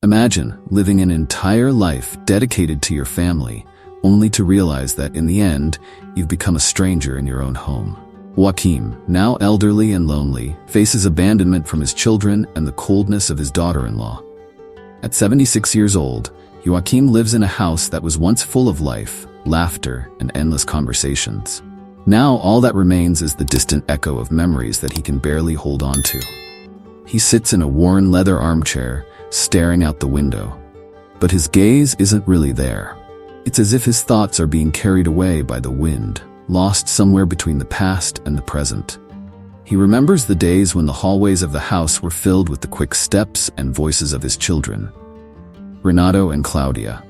Imagine living an entire life dedicated to your family, only to realize that in the end, you've become a stranger in your own home. Joaquim, now elderly and lonely, faces abandonment from his children and the coldness of his daughter-in-law. At 76 years old, Joaquim lives in a house that was once full of life, laughter, and endless conversations. Now all that remains is the distant echo of memories that he can barely hold on to. He sits in a worn leather armchair, staring out the window. But his gaze isn't really there. It's as if his thoughts are being carried away by the wind, lost somewhere between the past and the present. He remembers the days when the hallways of the house were filled with the quick steps and voices of his children, Renato and Claudia.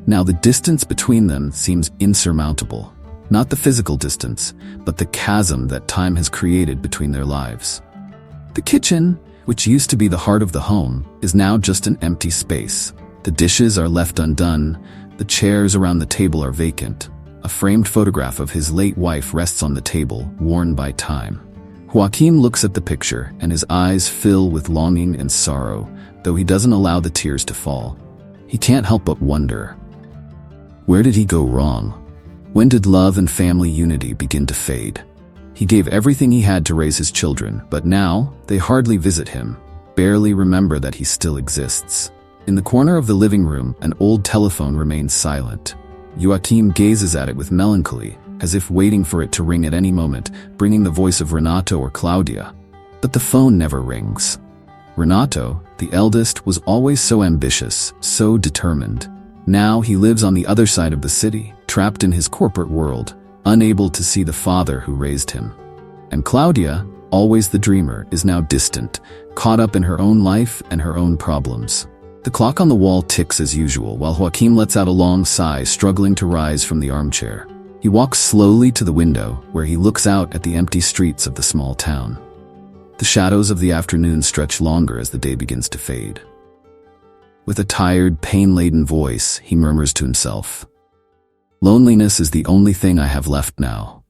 Now the distance between them seems insurmountable. Not the physical distance, but the chasm that time has created between their lives. The kitchen, which used to be the heart of the home, is now just an empty space. The dishes are left undone, the chairs around the table are vacant. A framed photograph of his late wife rests on the table, worn by time. Joaquim looks at the picture, and his eyes fill with longing and sorrow, though he doesn't allow the tears to fall. He can't help but wonder, where did he go wrong? When did love and family unity begin to fade? He gave everything he had to raise his children, but now they hardly visit him, barely remember that he still exists. In the corner of the living room, an old telephone remains silent. Joaquim gazes at it with melancholy, as if waiting for it to ring at any moment, bringing the voice of Renato or Claudia. But the phone never rings. Renato, the eldest, was always so ambitious, so determined. Now he lives on the other side of the city, trapped in his corporate world, unable to see the father who raised him. And Claudia, always the dreamer, is now distant, caught up in her own life and her own problems. The clock on the wall ticks as usual, while Joaquim lets out a long sigh, struggling to rise from the armchair. He walks slowly to the window, where he looks out at the empty streets of the small town. The shadows of the afternoon stretch longer as the day begins to fade. With a tired, pain-laden voice, he murmurs to himself, "Loneliness is the only thing I have left now."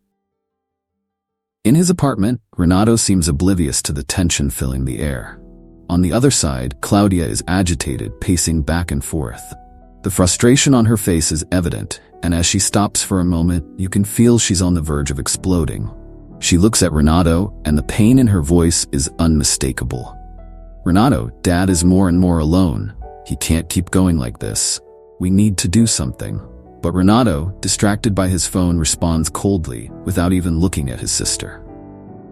In his apartment, Renato seems oblivious to the tension filling the air. On the other side, Claudia is agitated, pacing back and forth. The frustration on her face is evident, and as she stops for a moment, you can feel she's on the verge of exploding. She looks at Renato, and the pain in her voice is unmistakable. "Renato, Dad is more and more alone. He can't keep going like this. We need to do something." But Renato, distracted by his phone, responds coldly, without even looking at his sister.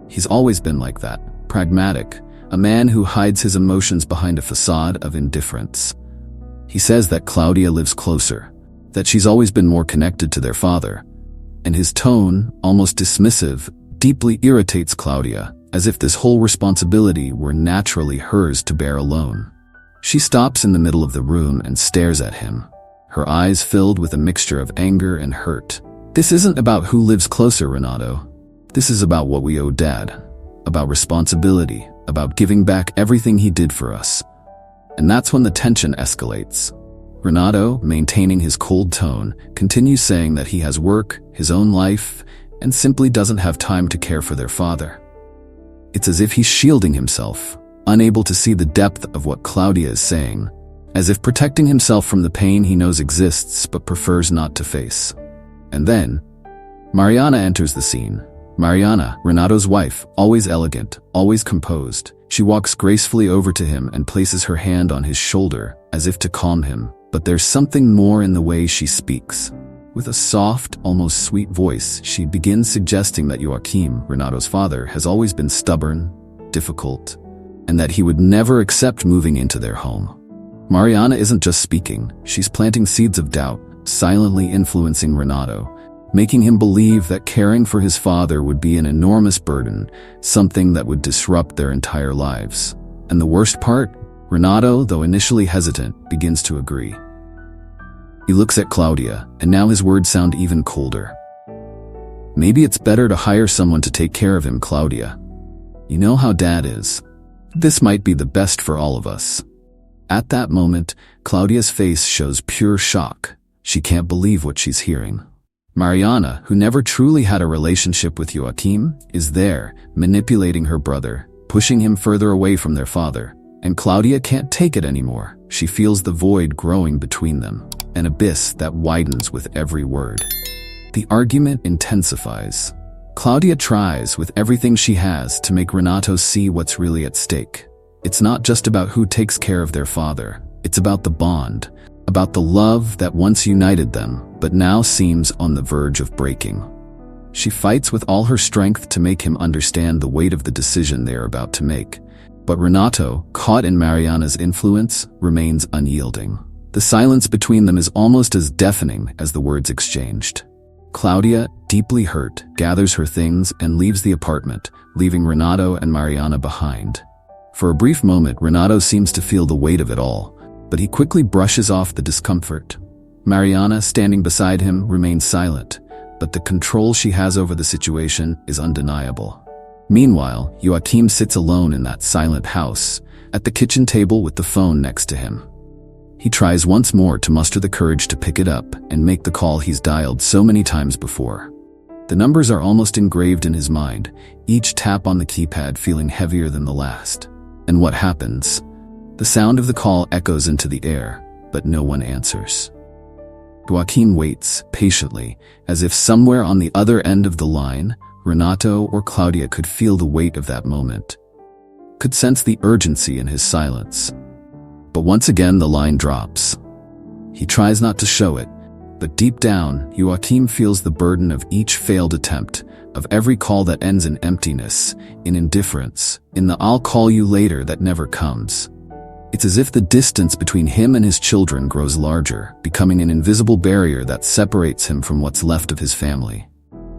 He's always been like that, pragmatic, a man who hides his emotions behind a facade of indifference. He says that Claudia lives closer, that she's always been more connected to their father, and his tone, almost dismissive, deeply irritates Claudia, as if this whole responsibility were naturally hers to bear alone. She stops in the middle of the room and stares at him, her eyes filled with a mixture of anger and hurt. "This isn't about who lives closer, Renato. This is about what we owe Dad, about responsibility, about giving back everything he did for us." And that's when the tension escalates. Renato, maintaining his cold tone, continues saying that he has work, his own life, and simply doesn't have time to care for their father. It's as if he's shielding himself, unable to see the depth of what Claudia is saying, as if protecting himself from the pain he knows exists but prefers not to face. And then, Mariana enters the scene. Mariana, Renato's wife, always elegant, always composed. She walks gracefully over to him and places her hand on his shoulder, as if to calm him, but there's something more in the way she speaks. With a soft, almost sweet voice, she begins suggesting that Joaquim, Renato's father, has always been stubborn, difficult, and that he would never accept moving into their home. Mariana isn't just speaking, she's planting seeds of doubt, silently influencing Renato, making him believe that caring for his father would be an enormous burden, something that would disrupt their entire lives. And the worst part? Renato, though initially hesitant, begins to agree. He looks at Claudia, and now his words sound even colder. "Maybe it's better to hire someone to take care of him, Claudia. You know how Dad is. This might be the best for all of us." At that moment, Claudia's face shows pure shock. She can't believe what she's hearing. Mariana, who never truly had a relationship with Joaquim, is there, manipulating her brother, pushing him further away from their father, And Claudia can't take it anymore. She feels the void growing between them, an abyss that widens with every word. The argument intensifies. Claudia tries with everything she has to make Renato see what's really at stake. It's not just about who takes care of their father. It's about the bond, about the love that once united them, but now seems on the verge of breaking. She fights with all her strength to make him understand the weight of the decision they are about to make. But Renato, caught in Mariana's influence, remains unyielding. The silence between them is almost as deafening as the words exchanged. Claudia, deeply hurt, gathers her things and leaves the apartment, leaving Renato and Mariana behind. For a brief moment, Renato seems to feel the weight of it all, but he quickly brushes off the discomfort. Mariana, standing beside him, remains silent, but the control she has over the situation is undeniable. Meanwhile, Joaquim sits alone in that silent house, at the kitchen table with the phone next to him. He tries once more to muster the courage to pick it up and make the call he's dialed so many times before. The numbers are almost engraved in his mind, each tap on the keypad feeling heavier than the last. And what happens? The sound of the call echoes into the air, but no one answers. Joaquim waits, patiently, as if somewhere on the other end of the line, Renato or Claudia could feel the weight of that moment, could sense the urgency in his silence. But once again the line drops. He tries not to show it, but deep down, Joaquim feels the burden of each failed attempt, of every call that ends in emptiness, in indifference, in the "I'll call you later" that never comes. It's as if the distance between him and his children grows larger, becoming an invisible barrier that separates him from what's left of his family.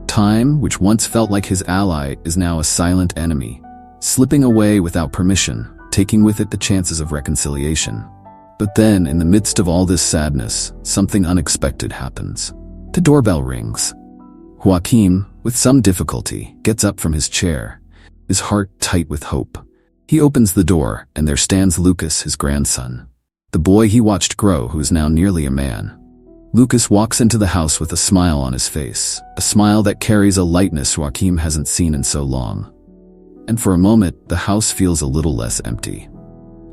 Time, which once felt like his ally, is now a silent enemy, slipping away without permission, taking with it the chances of reconciliation. But then, in the midst of all this sadness, something unexpected happens. The doorbell rings. Joaquim, with some difficulty, gets up from his chair, his heart tight with hope. He opens the door, and there stands Lucas, his grandson, the boy he watched grow, who is now nearly a man. Lucas walks into the house with a smile on his face, a smile that carries a lightness Joaquim hasn't seen in so long. And for a moment, the house feels a little less empty.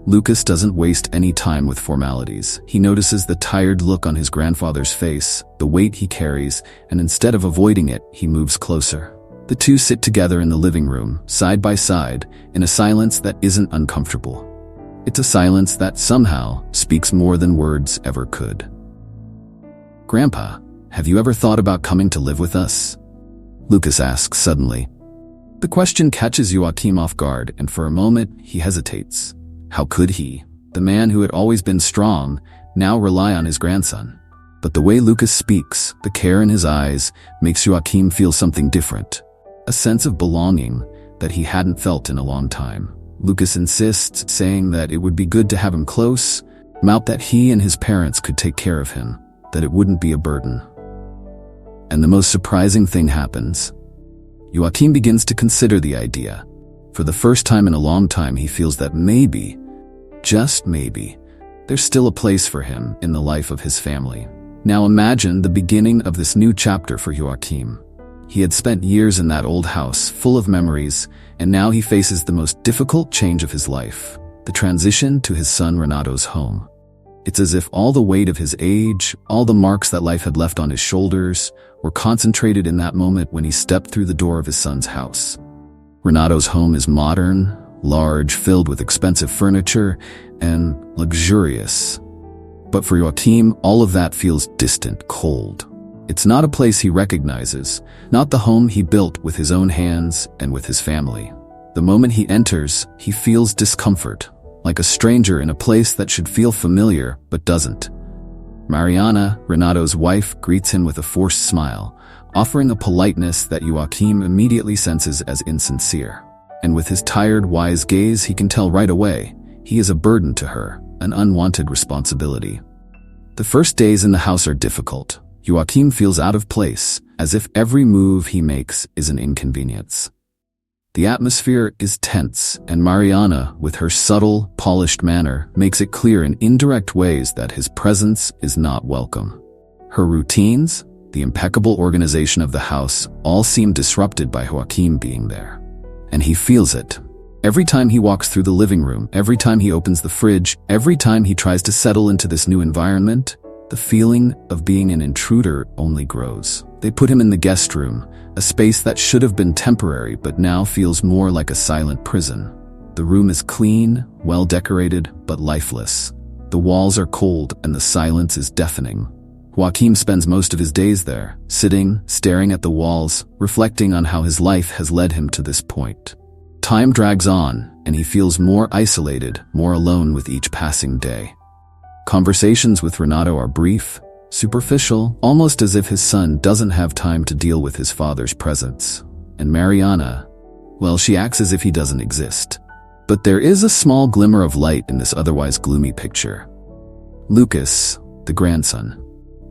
Lucas doesn't waste any time with formalities. He notices the tired look on his grandfather's face, the weight he carries, and instead of avoiding it, he moves closer. The two sit together in the living room, side by side, in a silence that isn't uncomfortable. It's a silence that somehow speaks more than words ever could. "Grandpa, have you ever thought about coming to live with us?" Lucas asks suddenly. The question catches Joaquim off guard, and for a moment, he hesitates. How could he, the man who had always been strong, now rely on his grandson? But the way Lucas speaks, the care in his eyes, makes Joaquim feel something different. A sense of belonging that he hadn't felt in a long time. Lucas insists, saying that it would be good to have him close, that he and his parents could take care of him, that it wouldn't be a burden. And the most surprising thing happens. Joaquim begins to consider the idea. For the first time in a long time, he feels that maybe, just maybe, there's still a place for him in the life of his family. Now imagine the beginning of this new chapter for Joaquim. He had spent years in that old house, full of memories, and now he faces the most difficult change of his life, the transition to his son Renato's home. It's as if all the weight of his age, all the marks that life had left on his shoulders, were concentrated in that moment when he stepped through the door of his son's house. Renato's home is modern, large, filled with expensive furniture, and luxurious. But for Joaquim, all of that feels distant, cold. It's not a place he recognizes, not the home he built with his own hands and with his family. The moment he enters, he feels discomfort, like a stranger in a place that should feel familiar but doesn't. Mariana, Renato's wife, greets him with a forced smile, offering a politeness that Joaquim immediately senses as insincere. And with his tired, wise gaze, he can tell right away, he is a burden to her, an unwanted responsibility. The first days in the house are difficult. Joaquim feels out of place, as if every move he makes is an inconvenience. The atmosphere is tense, and Mariana, with her subtle, polished manner, makes it clear in indirect ways that his presence is not welcome. Her routines, the impeccable organization of the house, all seem disrupted by Joaquim being there. And he feels it. Every time he walks through the living room, every time he opens the fridge, every time he tries to settle into this new environment, the feeling of being an intruder only grows. They put him in the guest room, a space that should have been temporary but now feels more like a silent prison. The room is clean, well decorated, but lifeless. The walls are cold and the silence is deafening. Joaquim spends most of his days there, sitting, staring at the walls, reflecting on how his life has led him to this point. Time drags on, and he feels more isolated, more alone with each passing day. Conversations with Renato are brief, superficial, almost as if his son doesn't have time to deal with his father's presence. And Mariana, well, she acts as if he doesn't exist. But there is a small glimmer of light in this otherwise gloomy picture. Lucas, the grandson.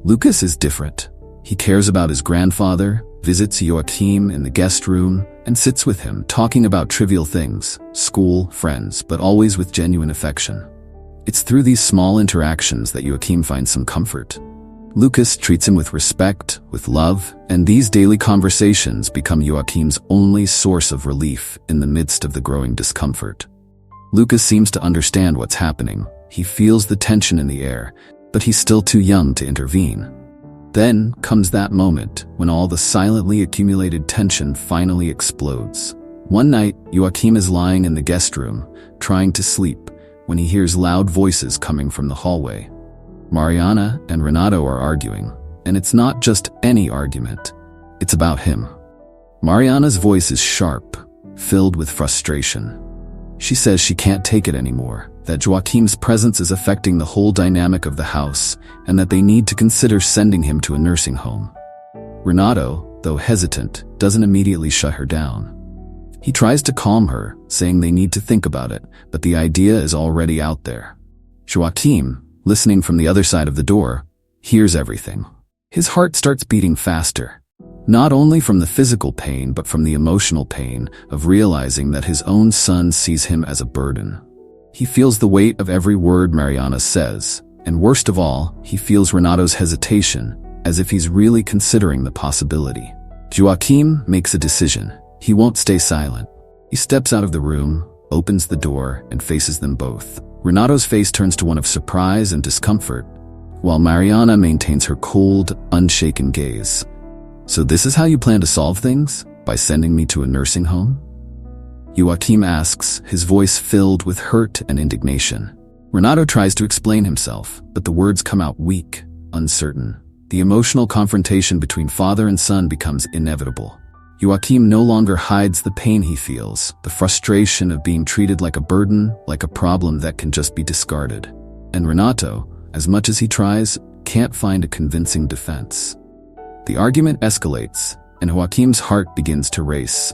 Lucas is different. He cares about his grandfather, visits Joaquim in the guest room, and sits with him, talking about trivial things, school, friends, but always with genuine affection. It's through these small interactions that Joaquim finds some comfort. Lucas treats him with respect, with love, and these daily conversations become Joaquim's only source of relief in the midst of the growing discomfort. Lucas seems to understand what's happening. He feels the tension in the air, but he's still too young to intervene. Then comes that moment when all the silently accumulated tension finally explodes. One night, Joaquim is lying in the guest room, trying to sleep, when he hears loud voices coming from the hallway. Mariana and Renato are arguing, and it's not just any argument. It's about him. Mariana's voice is sharp, filled with frustration. She says she can't take it anymore, that Joaquim's presence is affecting the whole dynamic of the house, and that they need to consider sending him to a nursing home. Renato, though hesitant, doesn't immediately shut her down. He tries to calm her, saying they need to think about it, but the idea is already out there. Joaquim, listening from the other side of the door, hears everything. His heart starts beating faster, not only from the physical pain but from the emotional pain of realizing that his own son sees him as a burden. He feels the weight of every word Mariana says, and worst of all, he feels Renato's hesitation, as if he's really considering the possibility. Joaquim makes a decision. He won't stay silent. He steps out of the room, opens the door, and faces them both. Renato's face turns to one of surprise and discomfort, while Mariana maintains her cold, unshaken gaze. "So this is how you plan to solve things? By sending me to a nursing home?" Joaquim asks, his voice filled with hurt and indignation. Renato tries to explain himself, but the words come out weak, uncertain. The emotional confrontation between father and son becomes inevitable. Joaquim no longer hides the pain he feels, the frustration of being treated like a burden, like a problem that can just be discarded. And Renato, as much as he tries, can't find a convincing defense. The argument escalates, and Joaquim's heart begins to race.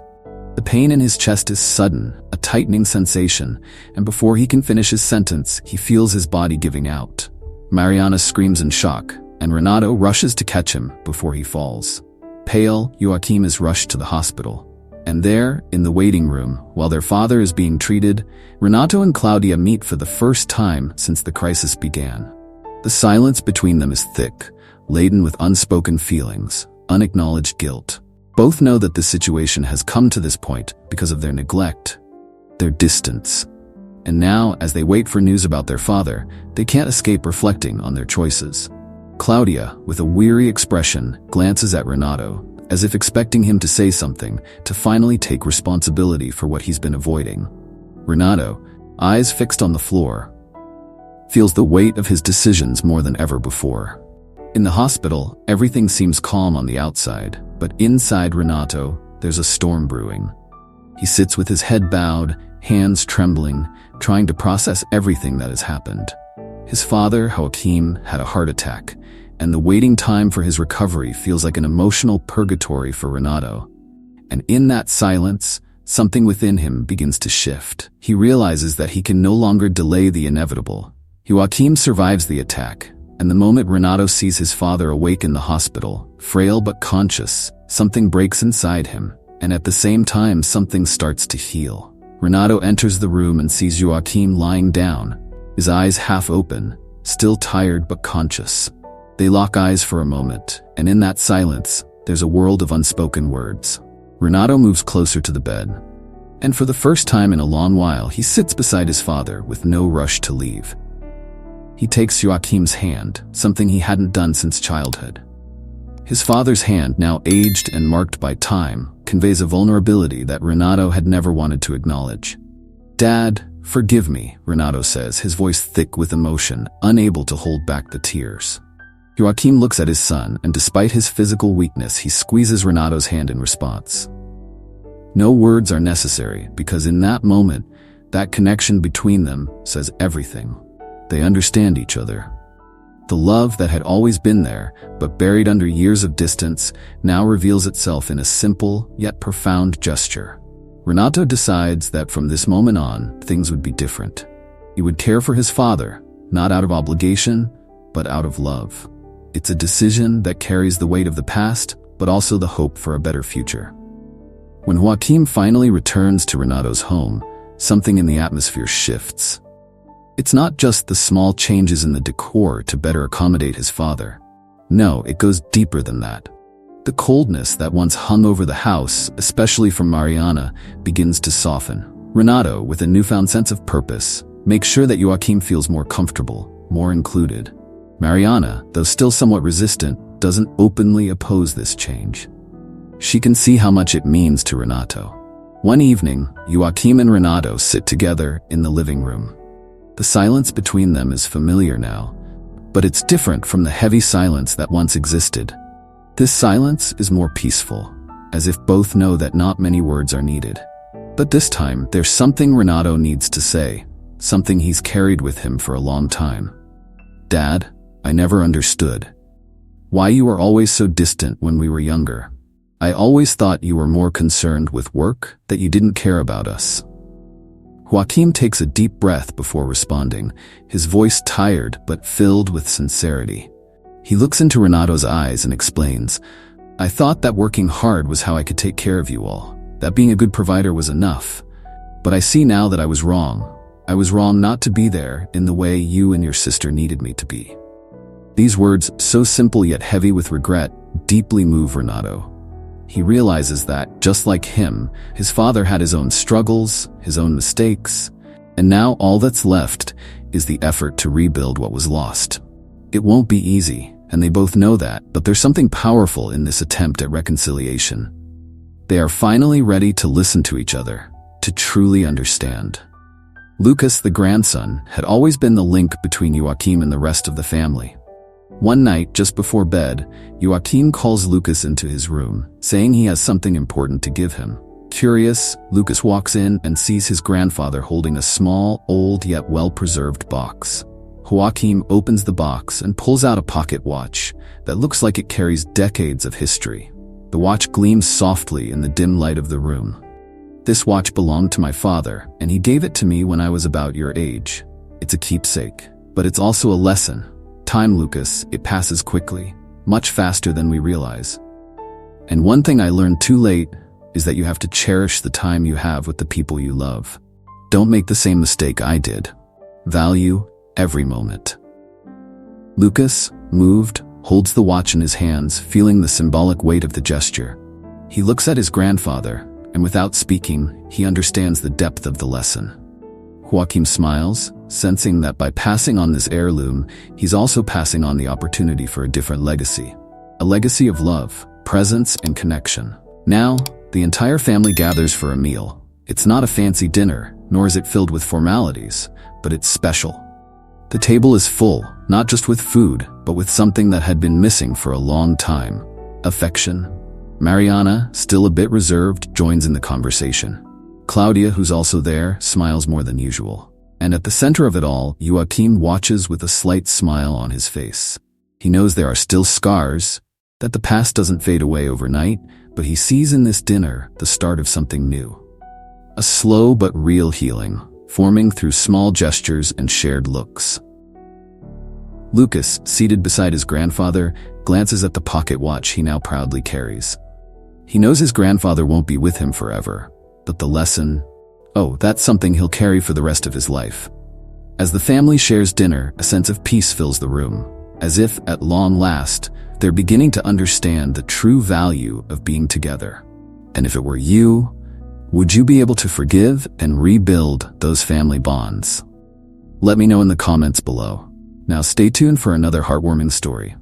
The pain in his chest is sudden, a tightening sensation, and before he can finish his sentence, he feels his body giving out. Mariana screams in shock, and Renato rushes to catch him before he falls. Pale, Joaquim is rushed to the hospital. And there, in the waiting room, while their father is being treated, Renato and Claudia meet for the first time since the crisis began. The silence between them is thick, laden with unspoken feelings, unacknowledged guilt. Both know that the situation has come to this point because of their neglect, their distance. And now, as they wait for news about their father, they can't escape reflecting on their choices. Claudia, with a weary expression, glances at Renato, as if expecting him to say something, to finally take responsibility for what he's been avoiding. Renato, eyes fixed on the floor, feels the weight of his decisions more than ever before. In the hospital, everything seems calm on the outside, but inside Renato, there's a storm brewing. He sits with his head bowed, hands trembling, trying to process everything that has happened. His father, Joaquim, had a heart attack, and the waiting time for his recovery feels like an emotional purgatory for Renato. And in that silence, something within him begins to shift. He realizes that he can no longer delay the inevitable. Joaquim survives the attack, and the moment Renato sees his father awake in the hospital, frail but conscious, something breaks inside him, and at the same time something starts to heal. Renato enters the room and sees Joaquim lying down, his eyes half open, still tired but conscious. They lock eyes for a moment, and in that silence, there's a world of unspoken words. Renato moves closer to the bed. And for the first time in a long while, he sits beside his father with no rush to leave. He takes Joaquim's hand, something he hadn't done since childhood. His father's hand, now aged and marked by time, conveys a vulnerability that Renato had never wanted to acknowledge. "Dad, forgive me," Renato says, his voice thick with emotion, unable to hold back the tears. Joaquim looks at his son, and despite his physical weakness, he squeezes Renato's hand in response. No words are necessary, because in that moment, that connection between them says everything. They understand each other. The love that had always been there, but buried under years of distance, now reveals itself in a simple yet profound gesture. Renato decides that from this moment on, things would be different. He would care for his father, not out of obligation, but out of love. It's a decision that carries the weight of the past, but also the hope for a better future. When Joaquim finally returns to Renato's home, something in the atmosphere shifts. It's not just the small changes in the decor to better accommodate his father. No, it goes deeper than that. The coldness that once hung over the house, especially from Mariana, begins to soften. Renato, with a newfound sense of purpose, makes sure that Joaquim feels more comfortable, more included. Mariana, though still somewhat resistant, doesn't openly oppose this change. She can see how much it means to Renato. One evening, Joaquim and Renato sit together in the living room. The silence between them is familiar now, but it's different from the heavy silence that once existed. This silence is more peaceful, as if both know that not many words are needed. But this time, there's something Renato needs to say, something he's carried with him for a long time. "Dad, I never understood why you were always so distant when we were younger. I always thought you were more concerned with work, that you didn't care about us." Joaquim takes a deep breath before responding, his voice tired but filled with sincerity. He looks into Renato's eyes and explains, "I thought that working hard was how I could take care of you all, that being a good provider was enough. But I see now that I was wrong. I was wrong not to be there in the way you and your sister needed me to be." These words, so simple yet heavy with regret, deeply move Renato. He realizes that, just like him, his father had his own struggles, his own mistakes, and now all that's left is the effort to rebuild what was lost. It won't be easy, and they both know that, but there's something powerful in this attempt at reconciliation. They are finally ready to listen to each other, to truly understand. Lucas, the grandson, had always been the link between Joaquim and the rest of the family. One night, just before bed, Joaquim calls Lucas into his room, saying he has something important to give him. Curious, Lucas walks in and sees his grandfather holding a small, old yet well-preserved box. Joaquim opens the box and pulls out a pocket watch that looks like it carries decades of history. The watch gleams softly in the dim light of the room. "This watch belonged to my father, and he gave it to me when I was about your age. It's a keepsake, but it's also a lesson. Time, Lucas, it passes quickly, much faster than we realize. And one thing I learned too late is that you have to cherish the time you have with the people you love. Don't make the same mistake I did. Value every moment." Lucas, moved, holds the watch in his hands, feeling the symbolic weight of the gesture. He looks at his grandfather, and without speaking, he understands the depth of the lesson. Joaquim smiles, sensing that by passing on this heirloom, he's also passing on the opportunity for a different legacy. A legacy of love, presence, and connection. Now, the entire family gathers for a meal. It's not a fancy dinner, nor is it filled with formalities, but it's special. The table is full, not just with food, but with something that had been missing for a long time: affection. Mariana, still a bit reserved, joins in the conversation. Claudia, who's also there, smiles more than usual. And at the center of it all, Joaquim watches with a slight smile on his face. He knows there are still scars, that the past doesn't fade away overnight, but he sees in this dinner the start of something new. A slow but real healing, forming through small gestures and shared looks. Lucas, seated beside his grandfather, glances at the pocket watch he now proudly carries. He knows his grandfather won't be with him forever, but the lesson, that's something he'll carry for the rest of his life. As the family shares dinner, a sense of peace fills the room, as if, at long last, they're beginning to understand the true value of being together. "And if it were you, Would you be able to forgive and rebuild those family bonds? Let me know in the comments below. Now stay tuned for another heartwarming story.